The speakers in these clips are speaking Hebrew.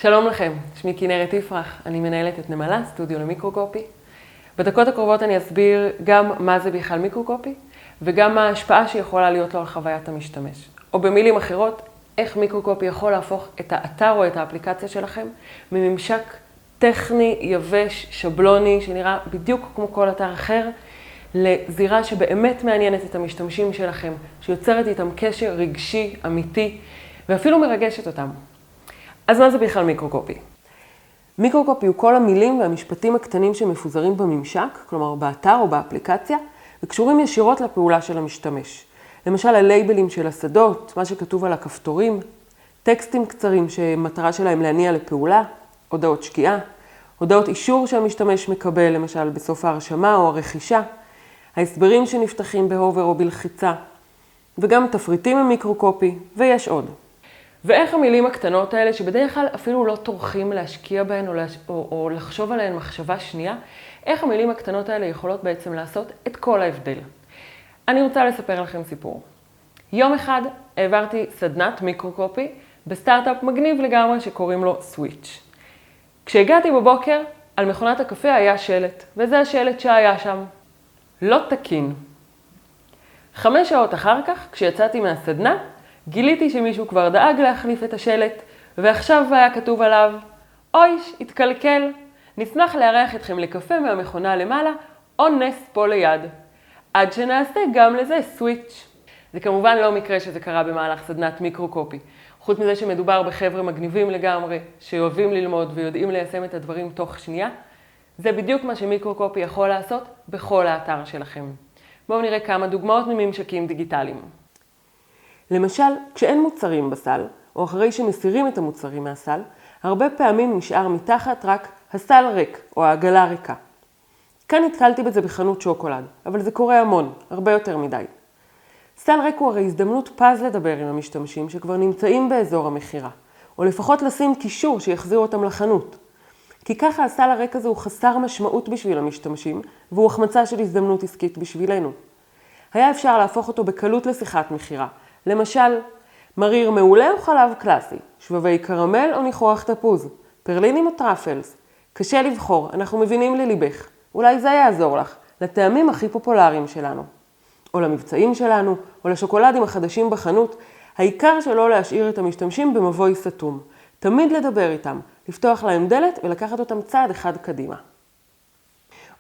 שלום לכם, שמי כנרת יפרח, אני מנהלת את נמלה, סטודיו למיקרוקופי. בדקות הקרובות אני אסביר גם מה זה בכלל מיקרוקופי, וגם מה ההשפעה שיכולה להיות לו על חוויית המשתמש. או במילים אחרות, איך מיקרוקופי יכול להפוך את האתר או את האפליקציה שלכם מממשק טכני, יבש, שבלוני, שנראה בדיוק כמו כל אתר אחר, לזירה שבאמת מעניינת את המשתמשים שלכם, שיוצרת איתם קשר רגשי, אמיתי, ואפילו מרגשת אותם. אז מה זה בכלל מיקרוקופי? מיקרוקופי הוא כל המילים והמשפטים הקטנים שמפוזרים בממשק, כלומר באתר או באפליקציה, וקשורים ישירות לפעולה של המשתמש. למשל הלייבלים של השדות, מה שכתוב על הכפתורים, טקסטים קצרים שמטרה שלהם להניע לפעולה, הודעות שקיעה, הודעות אישור שהמשתמש מקבל, למשל בסוף ההרשמה או הרכישה, ההסברים שנפתחים בהובר או בלחיצה, וגם תפריטים ממיקרוקופי, ויש עוד. ואיך המילים הקטנות האלה, שבדרך כלל אפילו לא טורחים להשקיע בהן או לחשוב עליהן מחשבה שנייה, איך המילים הקטנות האלה יכולות בעצם לעשות את כל ההבדל. אני רוצה לספר לכם סיפור. יום אחד העברתי סדנת מיקרוקופי בסטארט-אפ מגניב לגמרי שקוראים לו סוויץ'. כשהגעתי בבוקר, על מכונת הקפה היה שלט, וזה השלט שהיה שם. לא תקין. 5 שעות אחר כך, כשיצאתי מהסדנה, גיליתי שמישהו כבר דאג להחליף את השלט, ועכשיו היה כתוב עליו, אויש, התקלקל, נשמח לארח אתכם לקפה מהמכונה למעלה, או נס פה ליד. עד שנעשה גם לזה סוויץ'. זה כמובן לא מקרה שזה קרה במהלך סדנת מיקרוקופי. חוץ מזה שמדובר בחבר'ה מגניבים לגמרי, שאוהבים ללמוד ויודעים ליישם את הדברים תוך שנייה, זה בדיוק מה שמיקרוקופי יכול לעשות בכל האתר שלכם. בואו נראה כמה דוגמאות מממשקים דיגיטליים. למשל, כשאין מוצרים בסל, או אחרי שמסירים את המוצרים מהסל, הרבה פעמים נשאר מתחת רק הסל ריק, או העגלה ריקה. כאן נתקלתי בזה בחנות שוקולד, אבל זה קורה המון, הרבה יותר מדי. סל ריק הוא הרי הזדמנות פז לדבר עם המשתמשים שכבר נמצאים באזור המחירה, או לפחות לשים קישור שיחזיר אותם לחנות. כי ככה הסל הריק הזה הוא חסר משמעות בשביל המשתמשים, והוא החמצה של הזדמנות עסקית בשבילנו. היה אפשר להפוך אותו בקלות לשיחת מחירה. למשל, מריר מעולה או חלב קלאסי, שבבי קרמל או ניחוח תפוז, פרלינים או טראפלס. קשה לבחור, אנחנו מבינים לליבך. אולי זה יעזור לך, לטעמים הכי פופולריים שלנו. או למבצעים שלנו, או לשוקולדים החדשים בחנות, העיקר שלא להשאיר את המשתמשים במבוי סתום. תמיד לדבר איתם, לפתוח להם דלת ולקחת אותם צעד אחד קדימה.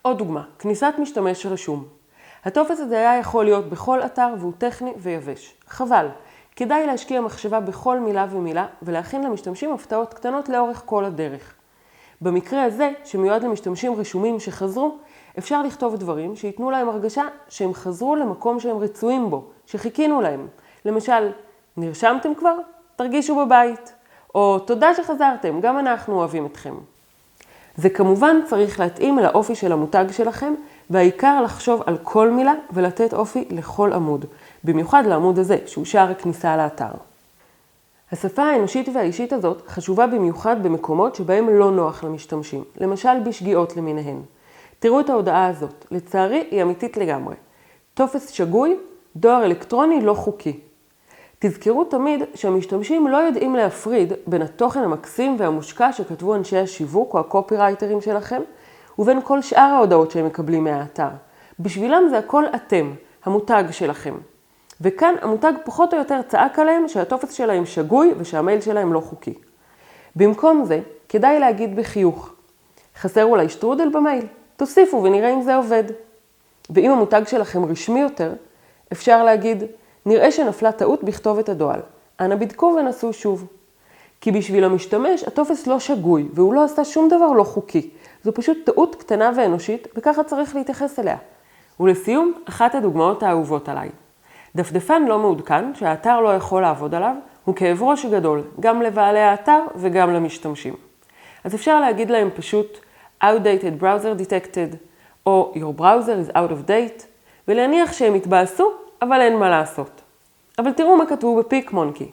עוד דוגמה, כניסת משתמש רשום. הטופס הזה היה יכול להיות בכל אתר והוא טכני ויבש. חבל, כדאי להשקיע מחשבה בכל מילה ומילה ולהכין למשתמשים הפתעות קטנות לאורך כל הדרך. במקרה הזה, שמיועד למשתמשים רשומים שחזרו, אפשר לכתוב דברים שיתנו להם הרגשה שהם חזרו למקום שהם רצויים בו, שחיכינו להם. למשל, נרשמתם כבר? תרגישו בבית. או תודה שחזרתם, גם אנחנו אוהבים אתכם. זה כמובן צריך להתאים לאופי של המותג שלכם, והעיקר לחשוב על כל מילה ולתת אופי לכל עמוד, במיוחד לעמוד הזה, שהוא שער הכניסה לאתר. השפה האנושית והאישית הזאת חשובה במיוחד במקומות שבהם לא נוח למשתמשים, למשל בשגיאות למיניהן. תראו את ההודעה הזאת, לצערי היא אמיתית לגמרי. טופס שגוי, דואר אלקטרוני לא חוקי. תזכרו תמיד שהמשתמשים לא יודעים להפריד בין התוכן המקסים והמושקע שכתבו אנשי השיווק או הקופירייטרים שלכם, ובין כל שאר ההודעות שהם מקבלים מהאתר. בשבילם זה הכל אתם, המותג שלכם. וכאן המותג פחות או יותר צעק עליהם שהטופס שלהם שגוי ושהמייל שלהם לא חוקי. במקום זה, כדאי להגיד בחיוך. חסר אולי שטרודל במייל? תוסיפו ונראה אם זה עובד. ואם המותג שלכם רשמי יותר, אפשר להגיד, נראה שנפלה טעות בכתובת הדואל. אנא בדקו ונסו שוב. כי בשביל המשתמש, הטופס לא שגוי, והוא לא עשה שום דבר לא חוקי. זו פשוט טעות קטנה ואנושית, וככה צריך להתייחס אליה. ולסיום, אחת הדוגמאות האהובות עליי. דפדפן לא מעודכן, שהאתר לא יכול לעבוד עליו, הוא כאב ראש גדול, גם לבעלי האתר וגם למשתמשים. אז אפשר להגיד להם פשוט, outdated browser detected, או your browser is out of date, ולהניח שהם יתבאסו, אבל אין מה לעשות. אבל תראו מה כתבו בפיק מונקי.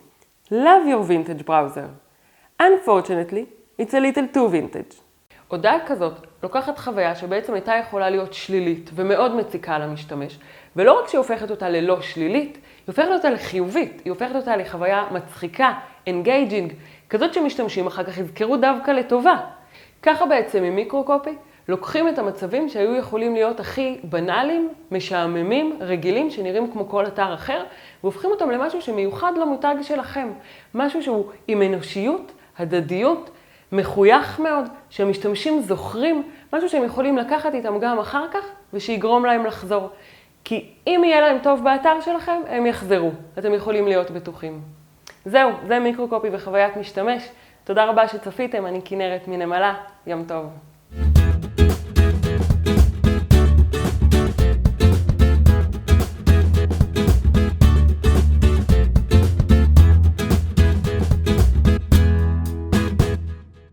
Love your vintage browser. Unfortunately, it's a little too vintage. הודעה כזאת לוקחת חוויה שבעצם הייתה יכולה להיות שלילית ומאוד מציקה למשתמש, ולא רק שהיא הופכת אותה ללא שלילית, היא הופכת אותה לחיובית, היא הופכת אותה לחוויה מצחיקה, engaging, כזאת שמשתמשים אחר כך יזכרו דווקא לטובה. ככה בעצם עם מיקרו-קופי לוקחים את המצבים שהיו יכולים להיות הכי בנאליים, משעממים, רגילים, שנראים כמו כל אתר אחר, והופכים אותם למשהו שמיוחד למותג שלכם. משהו שהוא עם אנושיות, הדדיות, מחוייך מאוד, שהמשתמשים זוכרים, משהו שהם יכולים לקחת איתם גם אחר כך, ושיגרום להם לחזור. כי אם יהיה להם טוב באתר שלכם, הם יחזרו. אתם יכולים להיות בטוחים. זהו, זה מיקרו-קופי וחוויית משתמש. תודה רבה שצפיתם, אני כנרת מנמלה, יום טוב.